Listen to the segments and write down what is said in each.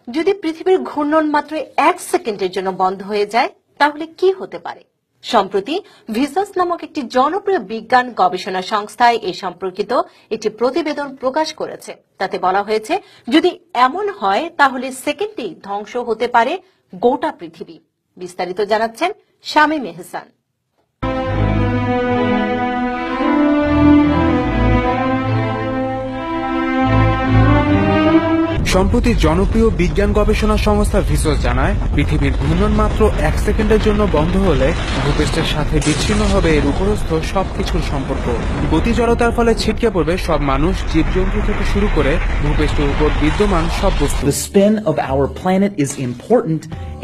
যদি পৃথিবীর ঘূর্ণন মাত্র 1 সেকেন্ডের জন্য বন্ধ হয়ে যায় তাহলে কি হতে পারে? সম্প্রতি ভিসাস নামক একটি জনপ্রিয় বিজ্ঞান গবেষণা সংস্থায় এই সম্পর্কিত একটি প্রতিবেদন প্রকাশ করেছে। তাতে বলা হয়েছে, যদি এমন হয় তাহলে সেকেন্ডেই ধ্বংস হতে পারে গোটা পৃথিবী। বিস্তারিত জানাচ্ছেন শামীম এহসান। সম্প্রতি জনপ্রিয় বিজ্ঞান গবেষণা সংস্থা ভিসস জানায়, পৃথিবীর ঘূর্ণন মাত্র 1 সেকেন্ডের জন্য বন্ধ হলে ভূপৃষ্ঠের সাথে বিচ্ছিন্ন হবে এর উপরস্থ সবকিছুর সম্পর্ক। গতি জড়তার ফলে ছিটকে পড়বে সব মানুষ, জীবজন্তু থেকে শুরু করে ভূপৃষ্ঠের উপর বিদ্যমান সব বস্তু। The spin of our planet is important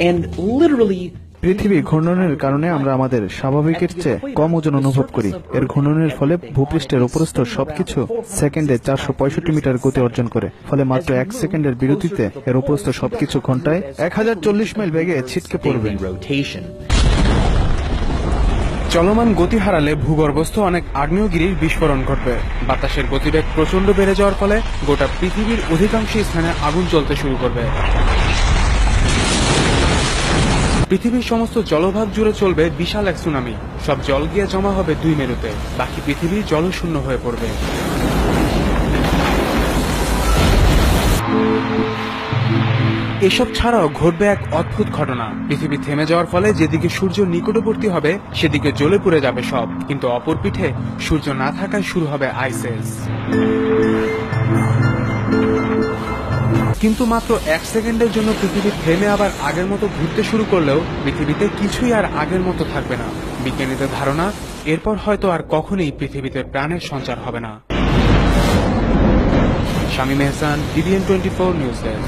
and literally পৃথিবী ঘূর্ণনের কারণে আমরা আমাদের স্বাভাবিকের চেয়ে কম ওজন অনুভব করি। এর ঘূর্ণনের ফলে ভূপৃষ্ঠের উপরস্থ সবকিছু সেকেন্ডে 465 মিটার গতি অর্জন করে। ফলে মাত্র 1 সেকেন্ডের বিরতিতে এর উপরস্থ সবকিছু ঘন্টায় 1040 মাইল বেগে ছিটকে পড়বে। চলমান গতি হারালে ভূগর্ভস্থ অনেক আগ্নেয়গিরির বিস্ফোরণ ঘটবে। বাতাসের গতিবেগ প্রচন্ড বেড়ে যাওয়ার ফলে গোটা পৃথিবীর অধিকাংশ স্থানে আগুন জ্বলতে শুরু করবে। পৃথিবীর সমস্ত জলভাগ জুড়ে চলবে বিশাল এক সুনামি। সব জল গিয়ে জমা হবে 2 মেরুতে। বাকি পৃথিবী জলশূন্য হয়ে পড়বে। এসব ছাড়াও ঘটবে এক অদ্ভুত ঘটনা। পৃথিবী থেমে যাওয়ার ফলে যেদিকে সূর্য নিকটবর্তী হবে সেদিকে জ্বলে পুড়ে যাবে সব, কিন্তু অপর পিঠে সূর্য না থাকায় শুরু হবে আইস এজ। কিন্তু মাত্র 1 সেকেন্ডের জন্য পৃথিবী থেমে আবার আগের মতো ঘুরতে শুরু করলেও পৃথিবীতে কিছুই আর আগের মতো থাকবে না। বিজ্ঞানীদের ধারণা, এরপর হয়তো আর কখনোই পৃথিবীতে প্রাণের সঞ্চার হবে না। শামীম এহসান, DBN 24 নিউজ ডেস্ক।